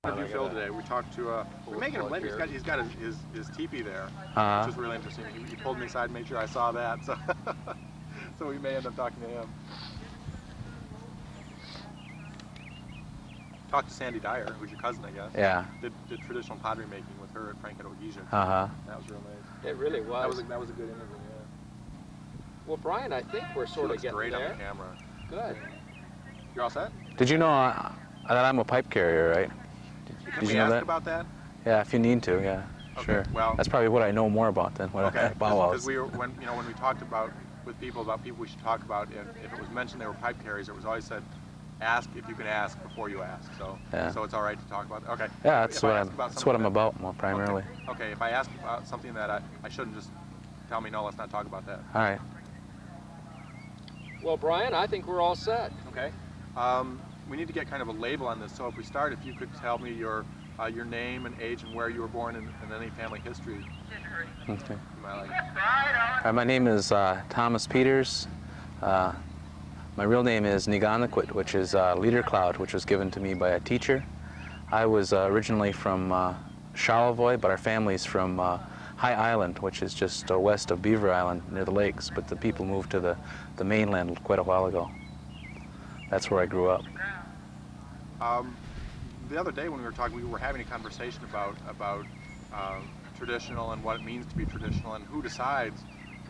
How did you feel today? We talked to, we're making him live. He's got his teepee there, which was really interesting. He pulled me aside and made sure I saw that, so, so we may end up talking to him. Talked to Sandy Dyer, who's your cousin, I guess. Yeah. Did traditional pottery making with her at Frank at Ogesia. Uh-huh. That was real nice. It really was. That was a good interview, yeah. Well, Brian, I think we're sort of getting great there. On the camera. Good. You're all set? Did you know that I'm a pipe carrier, right? Can we ask about that? Yeah, if you need to, yeah. Okay, sure. Well, that's probably what I know more about than what okay, Pow Wows. Because we were when we talked about with people about people we should talk about, and if it was mentioned they were pipe carriers, it was always said, ask if you can ask before you ask. So yeah. So it's all right to talk about. Okay. Yeah, that's what I'm about more primarily. Okay. If I ask about something that I shouldn't just tell me no, let's not talk about that. All right. Well, Brian, I think we're all set. Okay. We need to get kind of a label on this. So if we start, if you could tell me your name and age and where you were born and any family history. Okay. Like. My name is Thomas Peters. My real name is Niganakwit, which is leader cloud, which was given to me by a teacher. I was originally from Charlevoix, but our family's from High Island, which is just west of Beaver Island near the lakes, but the people moved to the mainland quite a while ago. That's where I grew up. The other day when we were talking, we were having a conversation about traditional and what it means to be traditional and who decides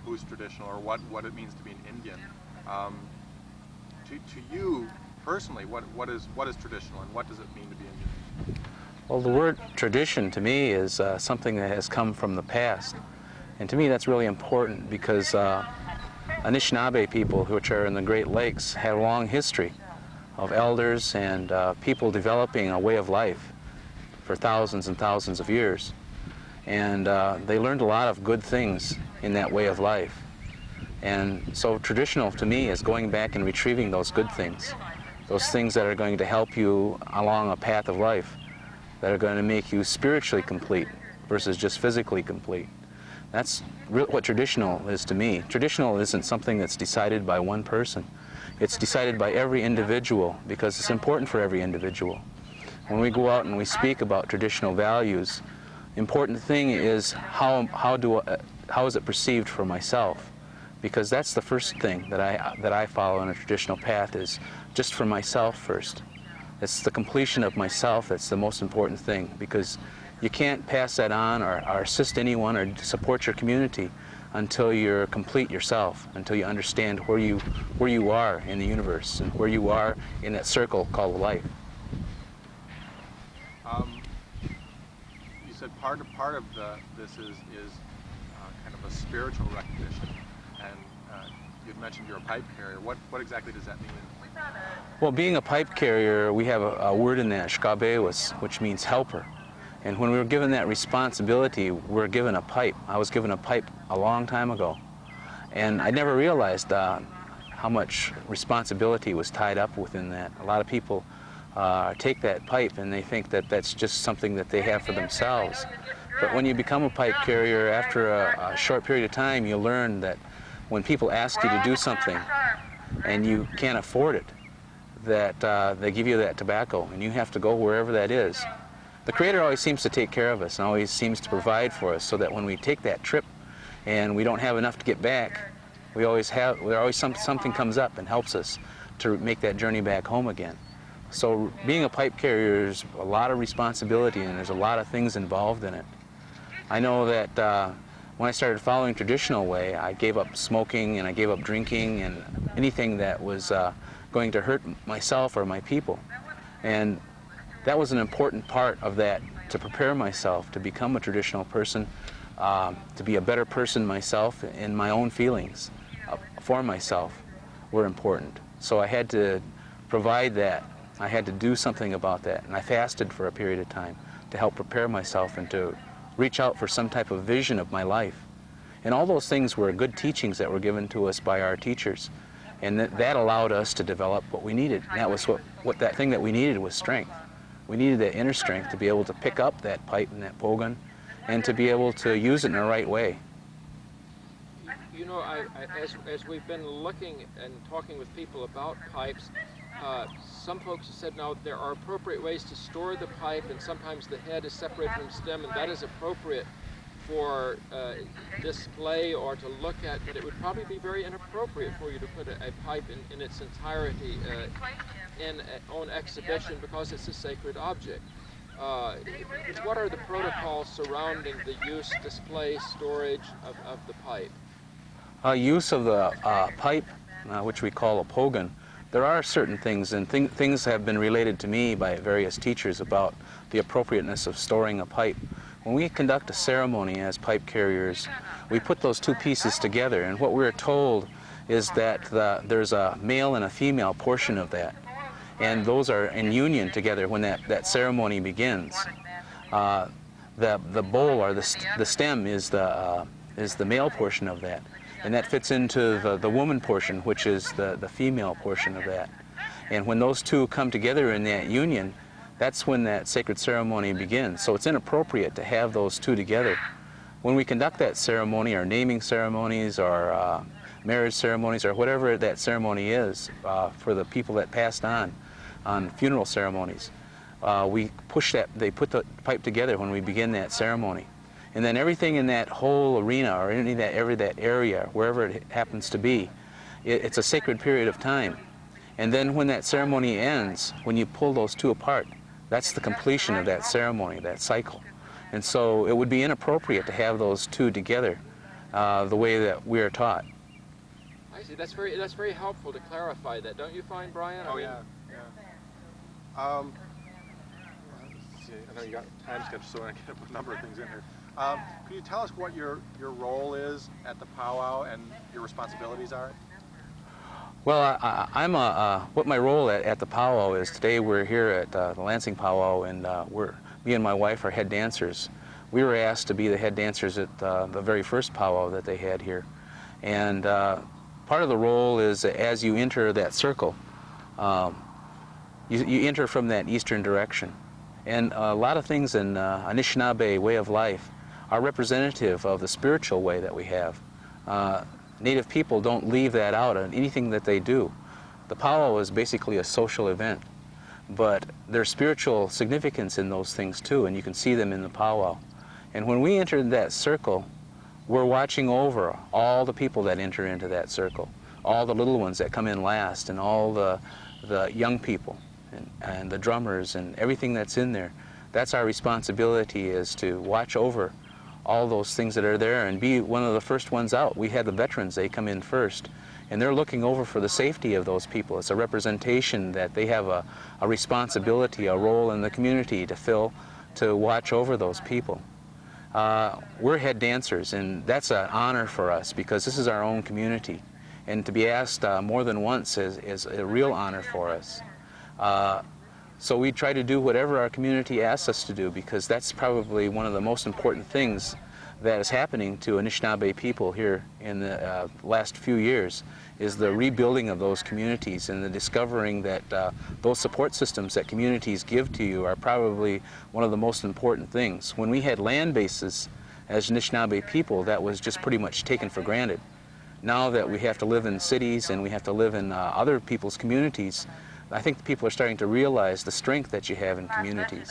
who's traditional or what it means to be an Indian. To you personally, what is traditional and what does it mean to be Indian? Well, the word tradition to me is something that has come from the past, and to me that's really important because Anishinaabe people, which are in the Great Lakes, had a long history of elders and people developing a way of life for thousands and thousands of years. And they learned a lot of good things in that way of life. And so traditional to me is going back and retrieving those good things, those things that are going to help you along a path of life, that are going to make you spiritually complete versus just physically complete. That's what traditional is to me. Traditional isn't something that's decided by one person. It's decided by every individual because it's important for every individual. When we go out and we speak about traditional values, important thing is how is it perceived for myself? Because that's the first thing that I follow in a traditional path is just for myself first. It's the completion of myself that's the most important thing because you can't pass that on or assist anyone or support your community until you're complete yourself, until you understand where you are in the universe and where you are in that circle called life. You said part of this is kind of a spiritual recognition, and you'd mentioned you're a pipe carrier. What exactly does that mean? Well, being a pipe carrier, we have a word in that, shkabewis, which means helper. And when we were given that responsibility, we were given a pipe. I was given a pipe a long time ago. And I never realized how much responsibility was tied up within that. A lot of people take that pipe and they think that that's just something that they have for themselves. But when you become a pipe carrier, after a short period of time, you learn that when people ask you to do something and you can't afford it, that they give you that tobacco and you have to go wherever that is. The Creator always seems to take care of us and always seems to provide for us so that when we take that trip and we don't have enough to get back, something comes up and helps us to make that journey back home again. So being a pipe carrier is a lot of responsibility and there's a lot of things involved in it. I know that when I started following traditional way, I gave up smoking and I gave up drinking and anything that was going to hurt myself or my people. And that was an important part of that, to prepare myself to become a traditional person, to be a better person myself, and my own feelings for myself were important. So I had to provide that. I had to do something about that, and I fasted for a period of time to help prepare myself and to reach out for some type of vision of my life. And all those things were good teachings that were given to us by our teachers, and that allowed us to develop what we needed. And that was what that thing that we needed was strength. We needed that inner strength to be able to pick up that pipe and that pogun and to be able to use it in the right way. You know, as we've been looking and talking with people about pipes, some folks have said now there are appropriate ways to store the pipe, and sometimes the head is separated from the stem, and that is appropriate for display or to look at, but it would probably be very inappropriate for you to put a pipe in its entirety on exhibition because it's a sacred object. What are the protocols surrounding the use, display, storage of the pipe? Use of the pipe, which we call a pogan, there are certain things, and things have been related to me by various teachers about the appropriateness of storing a pipe. When we conduct a ceremony as pipe carriers, we put those two pieces together, and what we're told is that there's a male and a female portion of that, and those are in union together when that ceremony begins. The bowl or the stem is the male portion of that, and that fits into the woman portion, which is the female portion of that. And when those two come together in that union, that's when that sacred ceremony begins. So it's inappropriate to have those two together. When we conduct that ceremony, our naming ceremonies, or marriage ceremonies, or whatever that ceremony is for the people that passed on funeral ceremonies, they put the pipe together when we begin that ceremony. And then everything in that whole arena, or that area, wherever it happens to be, it's a sacred period of time. And then when that ceremony ends, when you pull those two apart, that's the completion of that ceremony, that cycle. And so it would be inappropriate to have those two together the way that we are taught. I see. That's very helpful to clarify that, don't you find, Brian? Oh, yeah. Let's see. I know you got time schedule, so I can put a number of things in here. Could you tell us what your role is at the powwow and your responsibilities are? Well, what my role at the powwow is. Today we're here at the Lansing powwow, and me and my wife are head dancers. We were asked to be the head dancers at the very first powwow that they had here. And part of the role is as you enter that circle, you enter from that eastern direction. And a lot of things in Anishinaabe way of life are representative of the spiritual way that we have. Native people don't leave that out in anything that they do. The powwow is basically a social event, but there's spiritual significance in those things too, and you can see them in the powwow. And when we enter that circle, we're watching over all the people that enter into that circle, all the little ones that come in last, and all the young people, and the drummers, and everything that's in there. That's our responsibility, is to watch over all those things that are there and be one of the first ones out. We had the veterans, they come in first, and they're looking over for the safety of those people. It's a representation that they have a responsibility, a role in the community to fill, to watch over those people. We're head dancers, and that's an honor for us because this is our own community. And to be asked more than once is a real honor for us. So we try to do whatever our community asks us to do, because that's probably one of the most important things that is happening to Anishinaabe people here in the last few years, is the rebuilding of those communities and the discovering that those support systems that communities give to you are probably one of the most important things. When we had land bases as Anishinaabe people, that was just pretty much taken for granted. Now that we have to live in cities and we have to live in other people's communities, I think people are starting to realize the strength that you have in communities.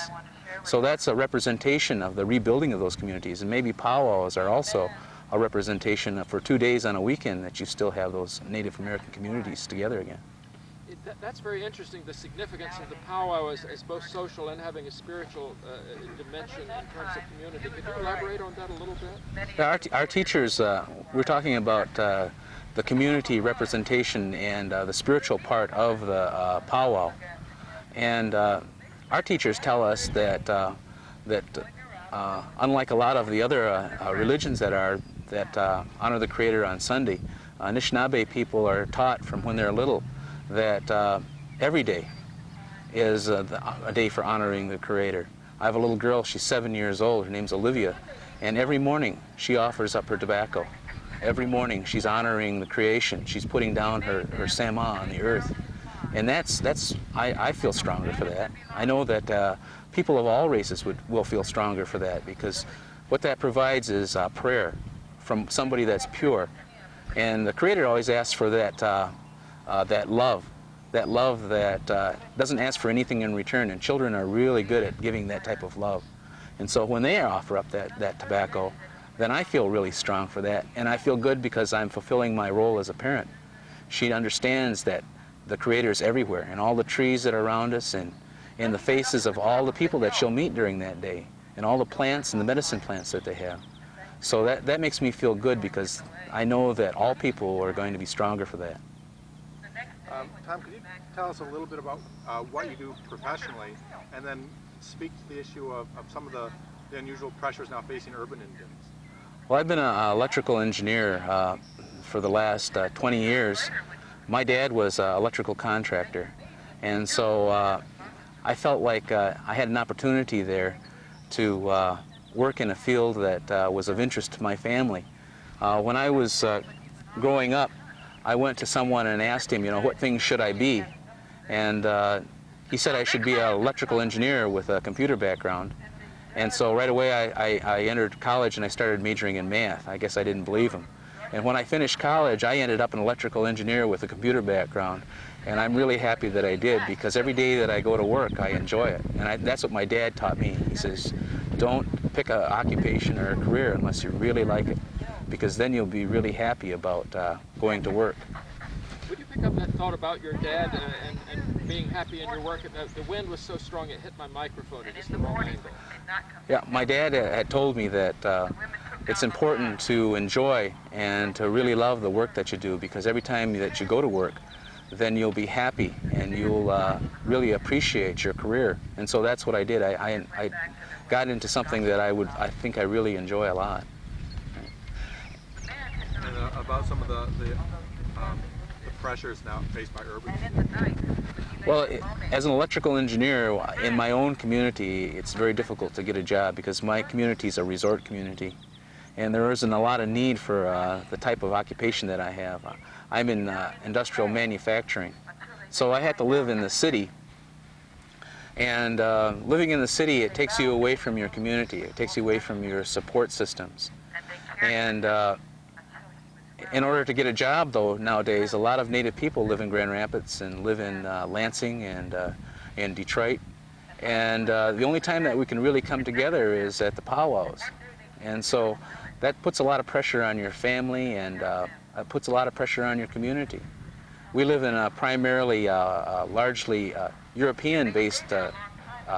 So that's a representation of the rebuilding of those communities, and maybe powwows are also a representation for 2 days on a weekend that you still have those Native American communities together again. That's very interesting, the significance of the powwow as both social and having a spiritual dimension in terms of community. Could you elaborate on that a little bit? Our teachers, we're talking about the community representation and the spiritual part of the powwow. And our teachers tell us that unlike a lot of the other religions that honor the Creator on Sunday, Anishinaabe people are taught from when they're little that every day is a day for honoring the Creator. I have a little girl, she's 7 years old, her name's Olivia, and every morning she offers up her tobacco. Every morning she's honoring the creation. She's putting down her sama on the earth. And I feel stronger for that. I know that people of all races will feel stronger for that, because what that provides is prayer from somebody that's pure. And the Creator always asks for that love that love that doesn't ask for anything in return, and children are really good at giving that type of love. And so when they offer up that tobacco, then I feel really strong for that, and I feel good because I'm fulfilling my role as a parent. She understands that the Creator is everywhere, and all the trees that are around us, and in the faces of all the people that she'll meet during that day, and all the plants and the medicine plants that they have. So that makes me feel good because I know that all people are going to be stronger for that. Tom, could you tell us a little bit about what you do professionally, and then speak to the issue of some of the unusual pressures now facing urban Indians? Well, I've been an electrical engineer for the last 20 years. My dad was an electrical contractor, and so I felt like I had an opportunity there to work in a field that was of interest to my family. When I was growing up, I went to someone and asked him, what things should I be? And he said I should be an electrical engineer with a computer background. And so right away I entered college and I started majoring in math. I guess I didn't believe him. And when I finished college, I ended up an electrical engineer with a computer background. And I'm really happy that I did, because every day that I go to work, I enjoy it. And that's what my dad taught me. He says, don't pick an occupation or a career unless you really like it, because then you'll be really happy about going to work. Would you pick up that thought about your dad and being happy in your work? The wind was so strong it hit my microphone at just the wrong angle. Yeah, my dad had told me that it's important to enjoy and to really love the work that you do, because every time that you go to work, then you'll be happy and you'll really appreciate your career. And so that's what I did. I got into something that I think I really enjoy a lot. And about some of the pressures now faced by urban Indians. Well, as an electrical engineer in my own community, it's very difficult to get a job because my community is a resort community, and there isn't a lot of need for the type of occupation that I have. I'm in industrial manufacturing, so I had to live in the city. And living in the city, it takes you away from your community. It takes you away from your support systems. And in order to get a job, though, nowadays, a lot of Native people live in Grand Rapids and live in Lansing and in Detroit. And the only time that we can really come together is at the Pow Wows. And so that puts a lot of pressure on your family, and it puts a lot of pressure on your community. We live in a primarily, largely European-based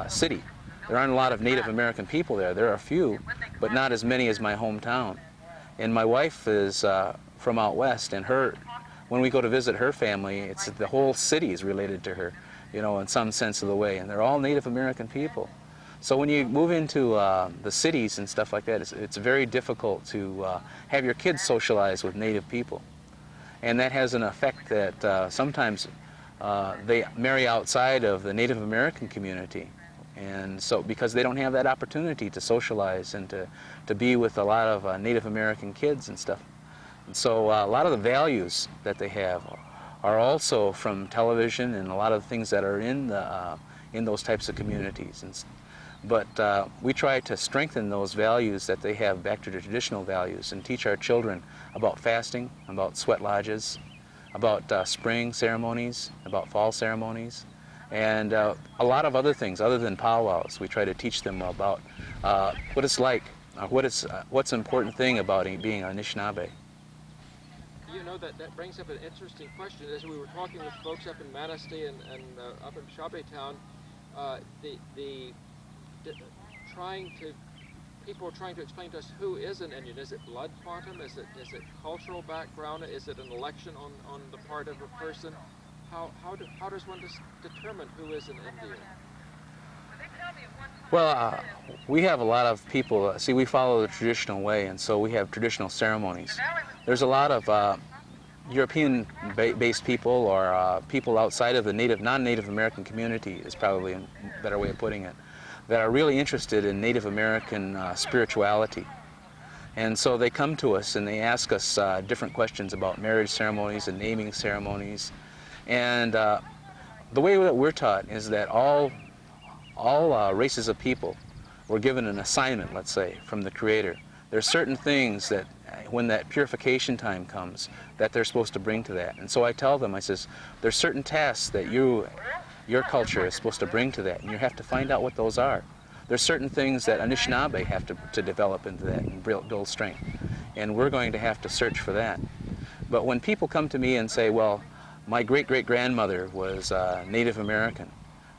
city. There aren't a lot of Native American people there. There are a few, but not as many as my hometown. And my wife is from out west, and when we go to visit her family, the whole city is related to her, in some sense of the way, and they're all Native American people. So when you move into the cities and stuff like that, it's very difficult to have your kids socialize with Native people. And that has an effect that sometimes they marry outside of the Native American community. And so, because they don't have that opportunity to socialize and to be with a lot of Native American kids and stuff. And so a lot of the values that they have are also from television and a lot of the things that are in those types of communities. But we try to strengthen those values that they have back to the traditional values, and teach our children about fasting, about sweat lodges, about spring ceremonies, about fall ceremonies, and a lot of other things other than powwows. We try to teach them about what it's like, what's an important thing about being Anishinaabe. That brings up an interesting question. As we were talking with folks up in Manistee and up in Shabeetown, people are trying to explain to us who is an Indian. Is it blood quantum? Is it cultural background? Is it an election on the part of a person? How does one determine who is an Indian? Well, we have a lot of people. See, we follow the traditional way, and so we have traditional ceremonies. There's a lot of European-based people, or people outside of the non-Native American community, is probably a better way of putting it, that are really interested in Native American spirituality. And so they come to us and they ask us different questions about marriage ceremonies and naming ceremonies. And the way that we're taught is that all races of people were given an assignment, let's say, from the Creator. There are certain things that when that purification time comes, that they're supposed to bring to that. And so I tell them, I says, there's certain tasks that your culture is supposed to bring to that, and you have to find out what those are. There's certain things that Anishinaabe have to develop into that and build strength, and we're going to have to search for that. But when people come to me and say, well, my great-great-grandmother was Native American,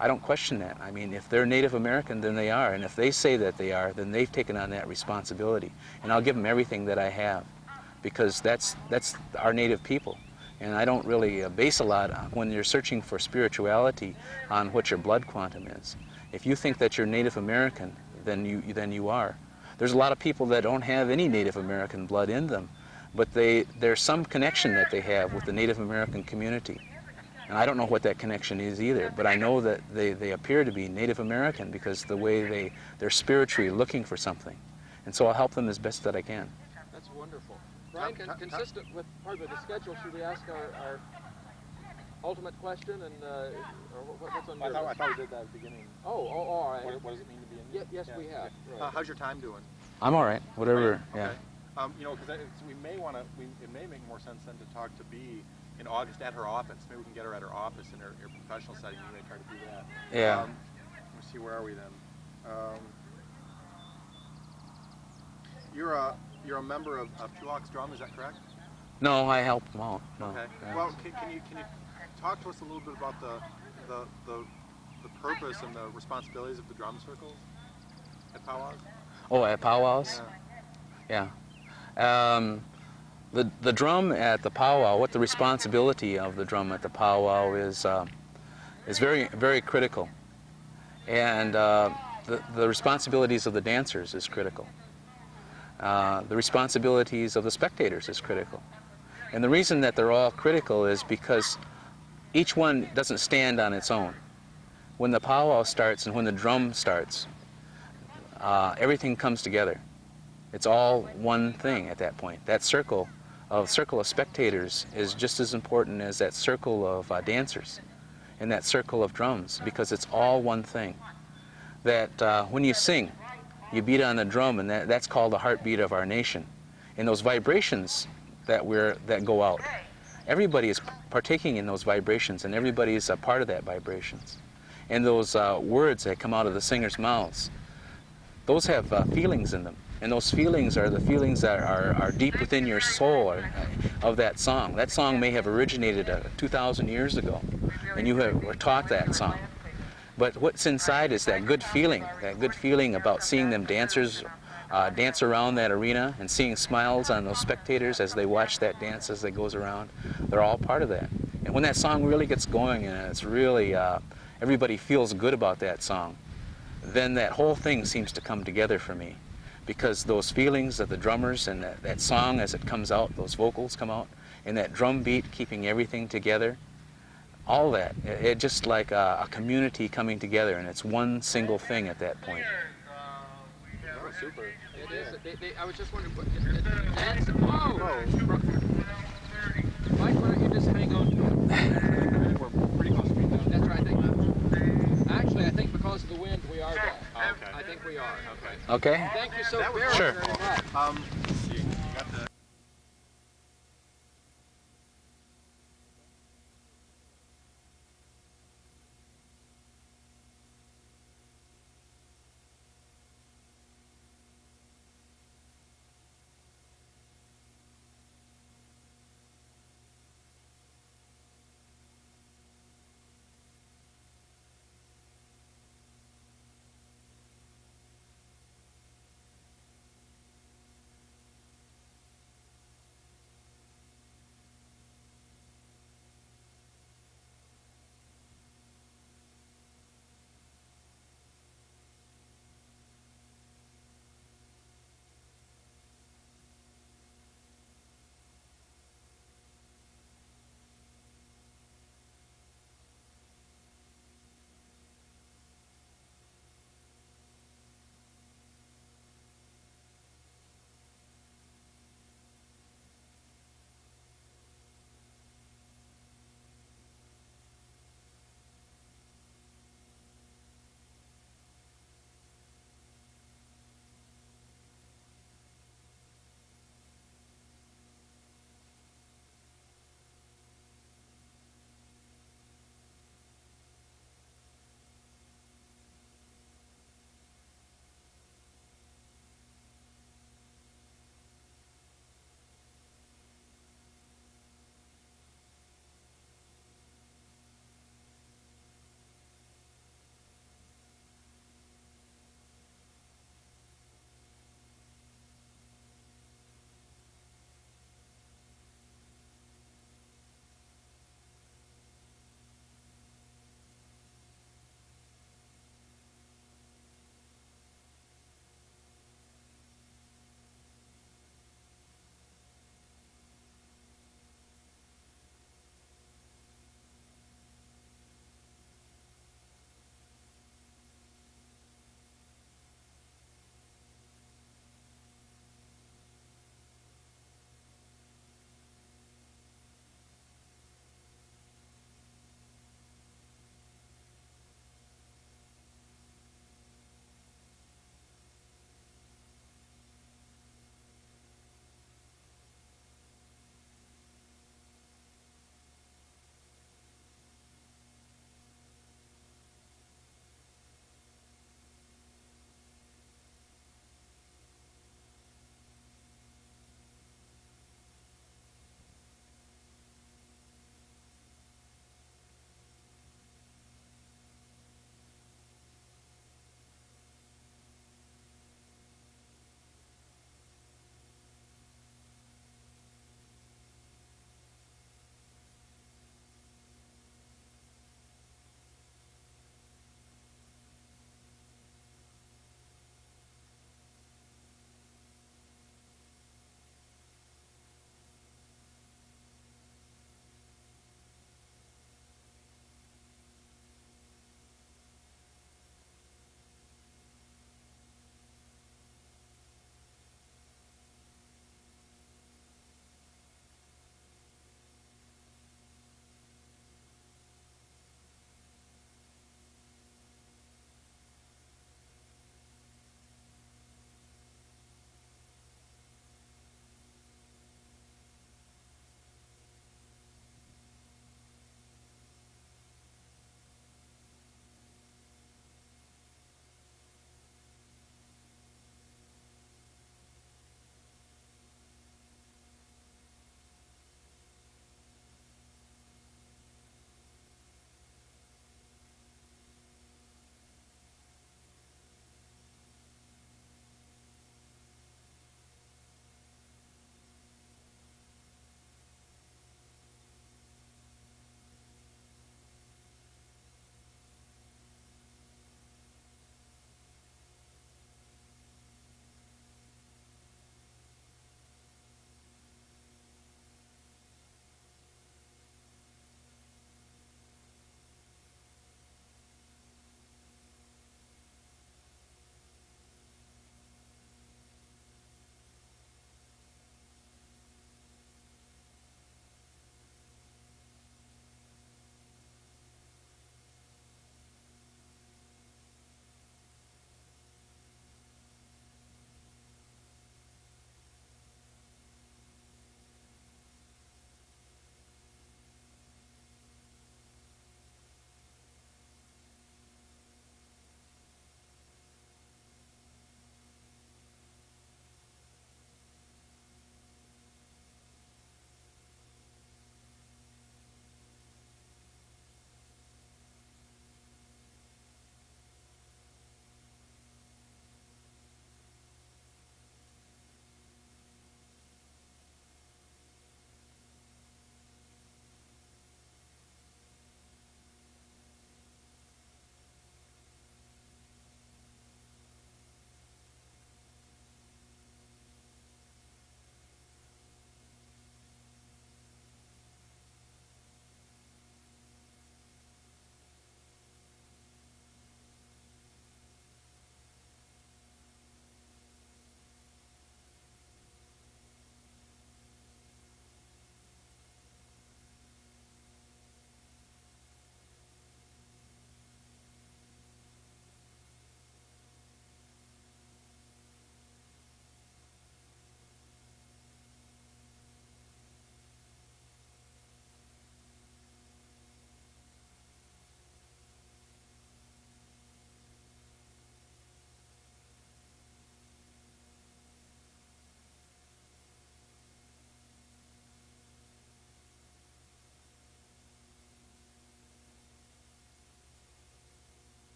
I don't question that. I mean, if they're Native American, then they are. And if they say that they are, then they've taken on that responsibility. And I'll give them everything that I have, because that's our Native people. And I don't really base a lot on, when you're searching for spirituality, on what your blood quantum is. If you think that you're Native American, then you are. There's a lot of people that don't have any Native American blood in them, but there's some connection that they have with the Native American community. And I don't know what that connection is either, but I know that they appear to be Native American because the way they're spiritually looking for something. And so I'll help them as best that I can. That's wonderful. Brian, consistent with the schedule, should we ask our ultimate question? And or what's on your I thought we did that at the beginning. All right. What does it mean to be in? Yes, we have. Right. How's your time doing? I'm all right, whatever, Right. yeah. Okay. You know, because we may want to, it may make more sense then to talk to Bea in August at her office. Maybe we can get her at her office in her professional setting. You may try to do that. Yeah. Let me see, where are we then? You're a member of Pewok's Drum, is that correct? No, I help them out. No. Okay. Yeah. Well, can you talk to us a little bit about the purpose and the responsibilities of the drum circles at Pow Wows? Oh, at Pow Wows? Yeah. Yeah. The drum at the Pow Wow, what the responsibility of the drum at the Pow Wow is very, very critical. And the responsibilities of the dancers is critical. The responsibilities of the spectators is critical. And the reason that they're all critical is because each one doesn't stand on its own. When the Pow Wow starts and when the drum starts, everything comes together. It's all one thing at that point. That circle of spectators is just as important as that circle of dancers and that circle of drums, because it's all one thing. That when you sing, you beat on the drum, and that's called the heartbeat of our nation. And those vibrations that go out, everybody is partaking in those vibrations, and everybody is a part of that vibrations. And those words that come out of the singers' mouths, those have feelings in them. And those feelings are the feelings that are deep within your soul of that song. That song may have originated 2,000 years ago, and you were taught that song. But what's inside is that good feeling about seeing them dancers dance around that arena and seeing smiles on those spectators as they watch that dance as it goes around. They're all part of that. And when that song really gets going and it's really, everybody feels good about that song, then that whole thing seems to come together for me. Because those feelings of the drummers and that song as it comes out, those vocals come out, and that drum beat keeping everything together, all that, it's just like a community coming together, and it's one single thing at that point. Oh, super. It is. I was just wondering, dance. Whoa! Mike, why don't you just hang on to it? We're pretty close to being done. That's right. Actually, I think because of the wind, we are done. Oh, okay. I think we are. Okay. Okay? Thank you so That was very, Sure. very much.